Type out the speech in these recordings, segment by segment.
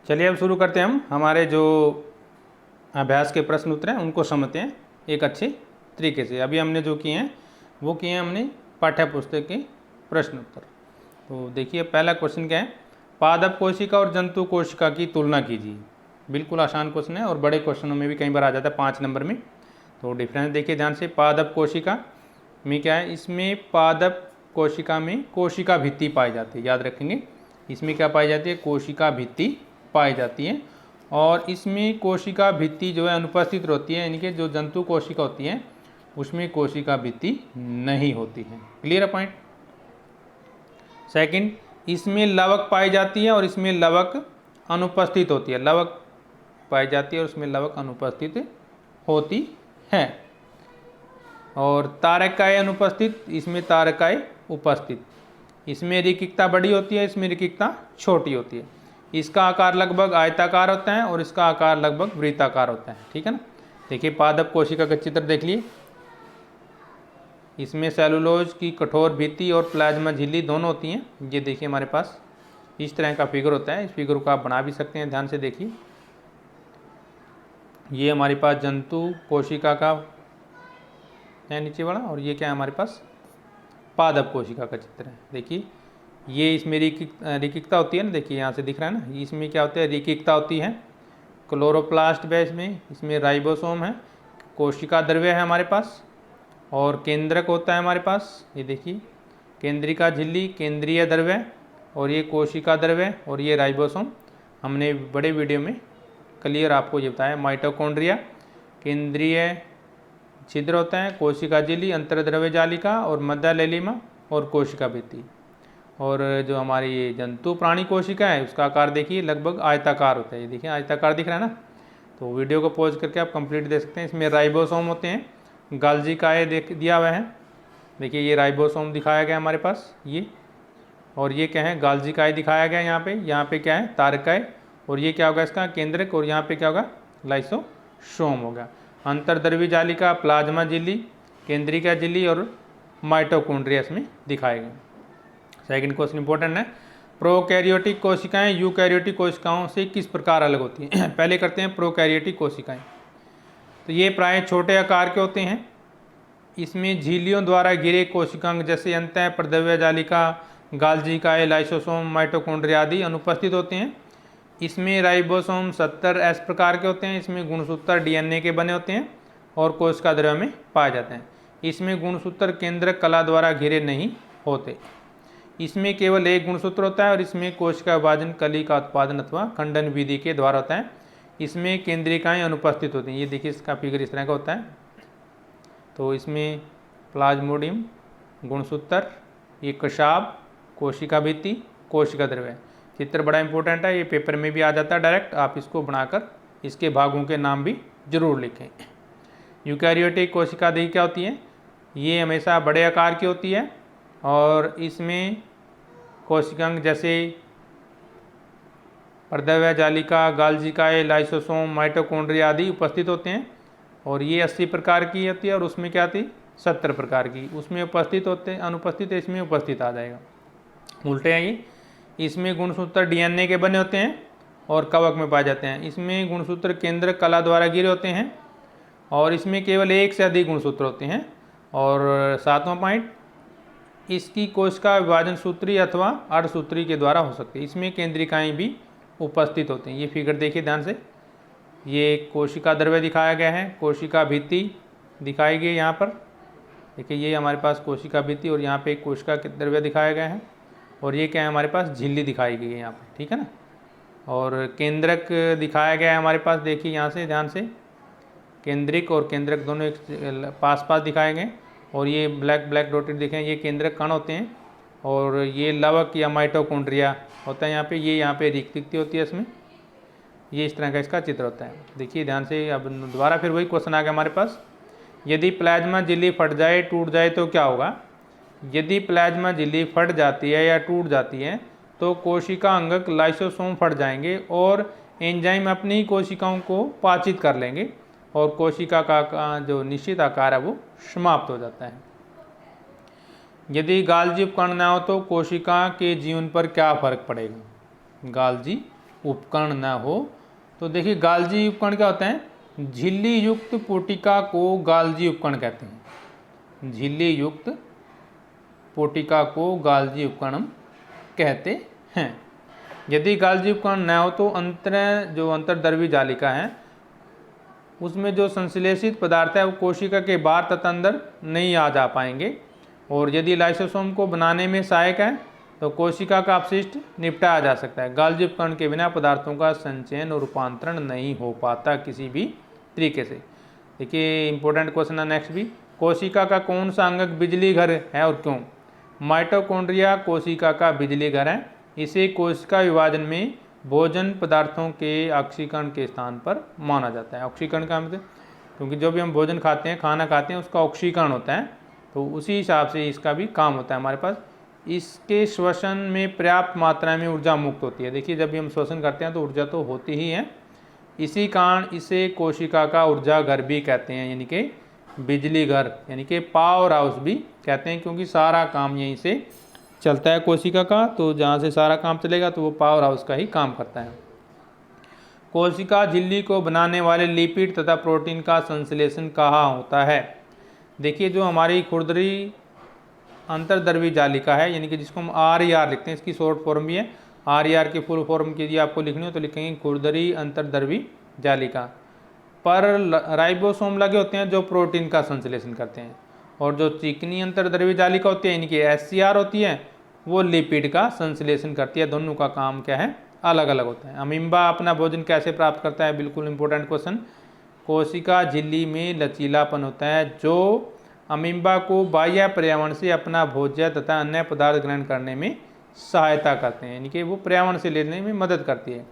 चलिए अब शुरू करते हैं हम हमारे जो अभ्यास के प्रश्न उत्तर हैं उनको समझते हैं एक अच्छे तरीके से। अभी हमने जो किए हैं वो किए हैं हमने पाठ्य पुस्तक के प्रश्न उत्तर। तो देखिए पहला क्वेश्चन क्या है, पादप कोशिका और जंतु कोशिका की तुलना कीजिए। बिल्कुल आसान क्वेश्चन है और बड़े क्वेश्चनों में भी कई बार आ जाता है 5 नंबर में। तो डिफरेंस देखिए ध्यान से। पादप कोशिका में क्या है, इसमें पादप कोशिका में कोशिका भित्ति पाई जाती है, याद रखेंगे। इसमें क्या पाई जाती है, कोशिका भित्ति पाई जाती है। और इसमें कोशिका भित्ति जो है अनुपस्थित होती है, यानी कि जो जंतु कोशिका होती है उसमें कोशिका भित्ति नहीं होती है। क्लियर है पॉइंट। सेकंड, इसमें लवक पाई जाती है और इसमें लवक अनुपस्थित होती है। लवक पाई जाती है और उसमें लवक अनुपस्थित होती है। और तारकाएँ अनुपस्थित, इसमें तारकाएँ उपस्थित। इसमें रिक्तता बड़ी होती है, इसमें रिक्तता छोटी होती है। इसका आकार लगभग आयताकार होता है और इसका आकार लगभग वृत्ताकार होता है। ठीक है ना। देखिए पादप कोशिका का चित्र देख लिए। इसमें सेलुलोज की कठोर भित्ति और प्लाज्मा झिल्ली दोनों होती हैं। ये देखिए हमारे पास इस तरह का फिगर होता है। इस फिगर को आप बना भी सकते हैं, ध्यान से देखिए। ये हमारे पास जंतु कोशिका का है नीचे वाला, और ये क्या है हमारे पास पादप कोशिका का चित्र है। देखिए ये इसमें रिक्तता होती है ना, देखिए यहाँ से दिख रहा है ना। इसमें क्या होता है, रिक्तता होती है। क्लोरोप्लास्ट बेस में इसमें राइबोसोम है, कोशिका द्रव्य है हमारे पास, और केंद्रक होता है हमारे पास। ये देखिए केंद्रिका झिल्ली, केंद्रीय द्रव्य, और ये कोशिका द्रव्य, और ये राइबोसोम। हमने बड़े वीडियो में क्लियर आपको ये बताया। माइटोकॉन्ड्रिया, केंद्रीय छिद्र होता है, कोशिका झिल्ली, अंतर्द्रव्य जालिका और मध्य लेलिमा, और कोशिका भित्ति। और जो हमारी जंतु प्राणी कोशिका है उसका आकार देखिए लगभग आयताकार होता है। ये देखिए आयताकार दिख रहा है ना। तो वीडियो को पॉज करके आप कंप्लीट देख सकते हैं। इसमें राइबोसोम होते हैं, गाल्जिकाए दिया हुआ है। देखिए ये राइबोसोम दिखाया गया हमारे पास ये, और ये क्या है गाल्जिकाए दिखाया गया यहाँ पे। यहाँ पे क्या है तारकाए, और ये क्या होगा इसका केंद्रक, और यहाँ पे क्या होगा लाइसोसोम होगा। अंतर्द्रव्य जालिका, प्लाज्मा झिल्ली, केंद्रिका झिल्ली और माइटोकॉन्ड्रिया इसमें दिखाए गए। सेकंड क्वेश्चन इंपॉर्टेंट है, प्रोकैरियोटिक कोशिकाएं यूकैरियोटिक कोशिकाओं से किस प्रकार अलग होती हैं। पहले करते हैं प्रोकैरियोटिक कोशिकाएं। तो ये प्राय छोटे आकार के होते हैं। इसमें झिल्लियों द्वारा घिरे कोशिकांग जैसे अंतः प्रद्रव्य जालिका, गाल्जिकाए, लाइसोसोम, माइटोकॉन्ड्रिया आदि अनुपस्थित होते हैं। इसमें राइबोसोम 70S प्रकार के होते हैं। इसमें गुणसूत्र DNA के बने होते हैं और कोशिका द्रव्य में पाए जाते हैं। इसमें गुणसूत्र केंद्रक कला द्वारा घिरे नहीं होते। इसमें केवल एक गुणसूत्र होता है और इसमें कोशिका विभाजन कली का उत्पादन अथवा खंडन विधि के द्वारा होता है। इसमें केंद्रिकाएँ अनुपस्थित होती हैं। ये देखिए इसका फिगर इस तरह का होता है। तो इसमें प्लाज्मोडियम, गुणसूत्र, ये कशाब, कोशिका भित्ति, कोशिका द्रव्य। चित्र बड़ा इंपॉर्टेंट है, ये पेपर में भी आ जाता है डायरेक्ट। आप इसको बनाकर इसके भागों के नाम भी जरूर लिखें। यूकैरियोटिक कोशिका देखिए क्या होती है, ये हमेशा बड़े आकार की होती है और इसमें कोशिकांग जैसे प्रद्रव्य जालिका, गाल्जिकाए, लाइसोसोम, माइटोकॉन्ड्रिया आदि उपस्थित होते हैं। और ये 80 प्रकार की होती है और उसमें क्या थी 70 प्रकार की। उसमें उपस्थित होते हैं, अनुपस्थित है, इसमें उपस्थित आ जाएगा। उल्टे हैं ये। इसमें गुणसूत्र DNA के बने होते हैं और कवक में पाए जाते हैं। इसमें गुणसूत्र केंद्रक कला द्वारा घिरे होते हैं और इसमें केवल एक से अधिक गुणसूत्र होते हैं। और 7वां पॉइंट, इसकी कोशिका विभाजन सूत्री अथवा अर्धसूत्री के द्वारा हो सकती है। इसमें केंद्रिकाएँ भी उपस्थित होते हैं। ये फिगर देखिए ध्यान से। ये कोशिका द्रव्य दिखाया गया है, कोशिका भित्ति दिखाई गई यहाँ पर। देखिए ये हमारे पास कोशिका भित्ति और यहाँ पे कोशिका द्रव्य दिखाया गया है। और ये क्या है हमारे पास झिल्ली दिखाई गई है यहाँ पे, ठीक है ना। और केंद्रक दिखाया गया है हमारे पास। देखिए यहाँ से ध्यान से, केंद्रिक और केंद्रक दोनों एक पास पास दिखाए गए। और ये ब्लैक डॉटेड देखें, ये केंद्रक कण होते हैं और ये लवक या माइटोकॉन्ड्रिया होता है यहाँ पे। ये यहाँ पे रिक्ति होती है इसमें। ये इस तरह का इसका चित्र होता है। देखिए ध्यान से। अब दोबारा फिर वही क्वेश्चन आ गया हमारे पास, यदि प्लाज्मा झिल्ली फट जाए, टूट जाए तो क्या होगा। यदि प्लाज्मा झिल्ली फट जाती है या टूट जाती है तो कोशिका अंगक लाइसोसोम फट जाएंगे और एंजाइम अपनी ही कोशिकाओं को पाचित कर लेंगे और कोशिका का जो निश्चित आकार है वो समाप्त हो जाता है। यदि गाल्जी उपकरण ना हो तो कोशिका के जीवन पर क्या फर्क पड़ेगा। गाल्जी उपकरण न हो। तो देखिए गालजी उपकरण क्या होते हैं, झिल्ली युक्त पोटिका को गालजी उपकरण कहते हैं। झिल्ली युक्त पोटिका को गालजी उपकरण कहते हैं। यदि गालजी उपकरण न हो तो अंतर्द्रवी जालिका है उसमें जो संश्लेषित पदार्थ है वो कोशिका के बाहर तथा अंदर नहीं आ जा पाएंगे। और यदि लाइसोसोम को बनाने में सहायक है तो कोशिका का अपशिष्ट निपटाया जा सकता है। गालजी उपकरण के बिना पदार्थों का संचयन और रूपांतरण नहीं हो पाता किसी भी तरीके से। देखिए इंपॉर्टेंट क्वेश्चन है नेक्स्ट भी, कोशिका का कौन सा अंगक बिजली घर है और क्यों। माइटोकॉन्ड्रिया कोशिका का बिजली घर है। इसे कोशिका विभाजन में भोजन पदार्थों के ऑक्सीकरण के स्थान पर माना जाता है। ऑक्सीकरण का मतलब क्योंकि जो भी हम भोजन खाते हैं, खाना खाते हैं, उसका ऑक्सीकरण होता है, तो उसी हिसाब से इसका भी काम होता है हमारे पास। इसके श्वसन में पर्याप्त मात्रा में ऊर्जा मुक्त होती है। देखिए जब भी हम श्वसन करते हैं तो ऊर्जा तो होती ही है, इसी कारण इसे कोशिका का ऊर्जा घर भी कहते हैं, यानी कि बिजली घर यानी कि पावर हाउस भी कहते हैं, क्योंकि सारा काम यहीं से चलता है कोशिका का। तो जहाँ से सारा काम चलेगा तो वो पावर हाउस का ही काम करता है। कोशिका झिल्ली को बनाने वाले लिपिड तथा प्रोटीन का संश्लेषण कहाँ होता है। देखिए जो हमारी खुरदरी अंतर्द्रवी जालिका है, यानी कि जिसको हम RER लिखते हैं, इसकी शॉर्ट फॉर्म भी है। RER की फुल फॉर्म की आपको लिखनी हो तो लिखेंगे खुरदरी अंतर्द्रवी जालिका। पर राइबोसोम लगे होते हैं जो प्रोटीन का संश्लेषण करते हैं, और जो चिकनी अंतर्द्रवी जालिका होती है यानी कि SCR होती है वो लिपिड का संश्लेषण करती है। दोनों का काम क्या है, अलग अलग होता है। अमीबा अपना भोजन कैसे प्राप्त करता है, बिल्कुल इंपॉर्टेंट क्वेश्चन। कोशिका झिल्ली में लचीलापन होता है जो अमीबा को बाह्य पर्यावरण से अपना भोज्य तथा अन्य पदार्थ ग्रहण करने में सहायता करते हैं, यानी कि वो पर्यावरण से लेने में मदद करती है।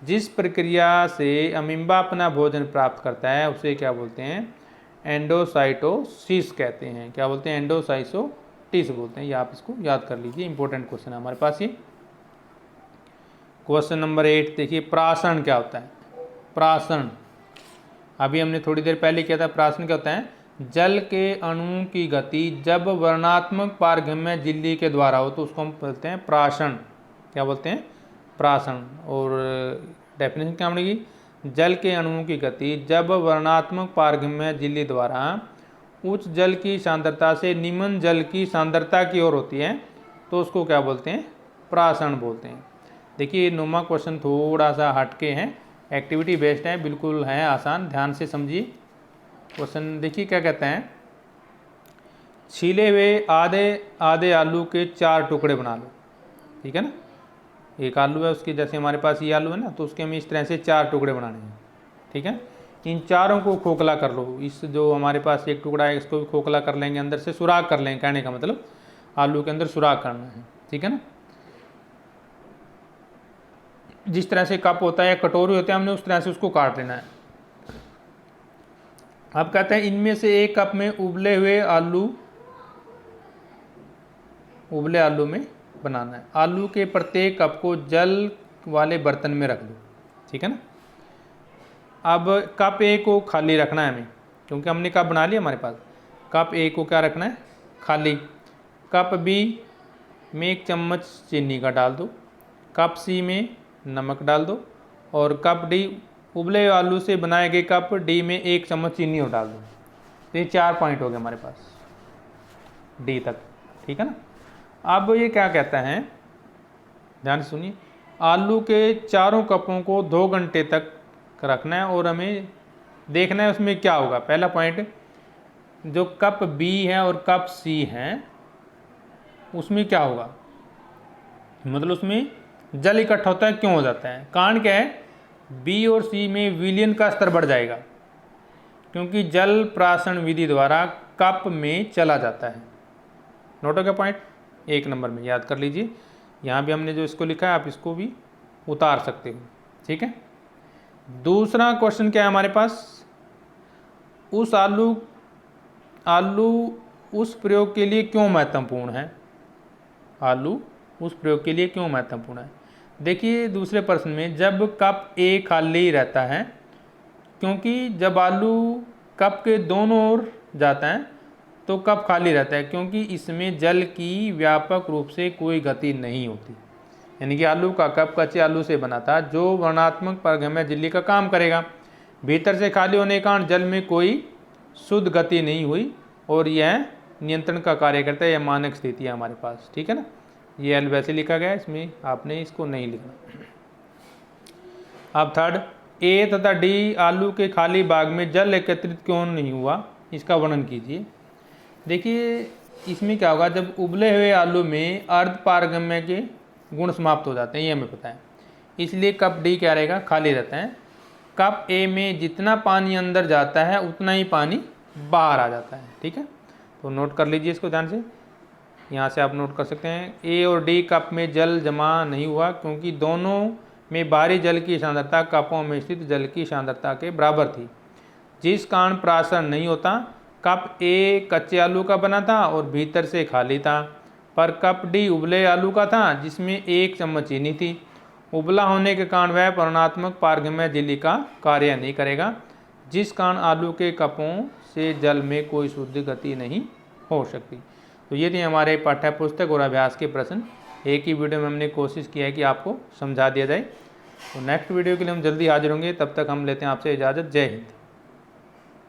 जिस प्रक्रिया से अमीबा अपना भोजन प्राप्त करता है उसे क्या बोलते हैं, एंडोसाइटोसिस कहते हैं। क्या बोलते हैं, एंडोसाइटोसिस बोलते हैं। ये आप इसको याद कर लीजिए, इंपॉर्टेंट क्वेश्चन है हमारे पास ये। क्वेश्चन नंबर 8 देखिए, प्राशन क्या होता है। प्राशन अभी हमने थोड़ी देर पहले किया था। प्राशन क्या होता है, जल के अणु की गति जब वर्णात्मक पारगम्य झिल्ली के द्वारा हो तो उसको हम बोलते हैं प्राशन। क्या बोलते हैं, प्राशन। और डेफिनेशन क्या मिलेगी, जल के अणुओं की गति जब वर्णात्मक पारगम्य झिल्ली द्वारा उच्च जल की सांद्रता से निम्न जल की सांद्रता की ओर होती है तो उसको क्या बोलते हैं, प्राशन बोलते हैं। देखिए नुमा क्वेश्चन थोड़ा सा हटके हैं, एक्टिविटी बेस्ड है, बिल्कुल है आसान, ध्यान से समझिए क्वेश्चन। देखिए क्या कहते हैं, छीले हुए आधे आलू के 4 टुकड़े बना लो। ठीक है ना, एक आलू है उसके, जैसे हमारे पास ये आलू है ना, तो उसके हमें इस तरह से 4 टुकड़े बनाने हैं। ठीक है, इन चारों को खोखला कर लो। इस जो हमारे पास एक टुकड़ा है इसको भी खोखला कर लेंगे, अंदर से सुराख कर लेंगे, कहने का मतलब आलू के अंदर सुराख करना है। ठीक है ना, जिस तरह से कप होता है या कटोरी होता है हमने उस तरह से उसको काट लेना है। अब कहते हैं इनमें से एक कप में उबले आलू में बनाना है। आलू के प्रत्येक कप को जल वाले बर्तन में रख दो। ठीक है ना, अब कप A को खाली रखना है हमें, क्योंकि हमने कप बना लिया हमारे पास। कप A को क्या रखना है, खाली। कप B में 1 चम्मच चीनी का डाल दो। कप C में नमक डाल दो। और कप D उबले आलू से बनाए गए कप D में 1 चम्मच चीनी और डाल दो। तो ये 4 पॉइंट हो गए हमारे पास D तक। ठीक है ना, अब ये क्या कहता है, ध्यान से सुनिए, आलू के चारों कपों को 2 घंटे तक रखना है और हमें देखना है उसमें क्या होगा। पहला पॉइंट, जो कप B है और कप C है उसमें क्या होगा, मतलब उसमें जल इकट्ठा होता है, क्यों हो जाता है, कारण क्या है, B और C में विलयन का स्तर बढ़ जाएगा क्योंकि जल प्राशन विधि द्वारा कप में चला जाता है। नोट हो गया पॉइंट, 1 नंबर में याद कर लीजिए। यहाँ भी हमने जो इसको लिखा है आप इसको भी उतार सकते हो। ठीक है, दूसरा क्वेश्चन क्या है हमारे पास, उस आलू उस प्रयोग के लिए क्यों महत्वपूर्ण है। आलू उस प्रयोग के लिए क्यों महत्वपूर्ण है। देखिए दूसरे प्रश्न में, जब कप A खाली रहता है, क्योंकि जब आलू कप के दोनों ओर जाता है तो कप खाली रहता है, क्योंकि इसमें जल की व्यापक रूप से कोई गति नहीं होती। यानी कि आलू का कप कच्चे आलू से बना था जो वर्णात्मक पारगम्य झिल्ली का काम करेगा। भीतर से खाली होने के कारण जल में कोई शुद्ध गति नहीं हुई और यह नियंत्रण का कार्य करता है। यह मानक स्थिति है हमारे पास, ठीक है ना। ये एल वैसे लिखा गया है, इसमें आपने इसको नहीं लिखना। अब थर्ड, ए तथा डी आलू के खाली भाग में जल एकत्रित क्यों नहीं हुआ, इसका वर्णन कीजिए। देखिए इसमें क्या होगा, जब उबले हुए आलू में अर्ध पारगम्य के गुण समाप्त हो जाते हैं, ये हमें पता है, इसलिए कप डी क्या रहेगा, खाली रहता है। कप ए में जितना पानी अंदर जाता है उतना ही पानी बाहर आ जाता है, ठीक है। तो नोट कर लीजिए इसको ध्यान से, यहाँ से आप नोट कर सकते हैं। ए और डी कप में जल जमा नहीं हुआ क्योंकि दोनों में बाहरी जल की सांद्रता कपों में स्थित जल की सांद्रता के बराबर थी, जिस कारण प्राशन नहीं होता। कप ए कच्चे आलू का बना था और भीतर से खाली था, पर कप डी उबले आलू का था जिसमें 1 चम्मच चीनी थी। उबला होने के कारण वह परिणात्मक पारगम्य झिल्ली का कार्य नहीं करेगा, जिस कारण आलू के कपों से जल में कोई शुद्ध गति नहीं हो सकती। तो ये थे हमारे पाठ्य पुस्तक और अभ्यास के प्रश्न। एक ही वीडियो में हमने कोशिश किया है कि आपको समझा दिया जाए। तो नेक्स्ट वीडियो के लिए हम जल्दी हाजिर होंगे, तब तक हम लेते हैं आपसे इजाज़त। जय हिंद।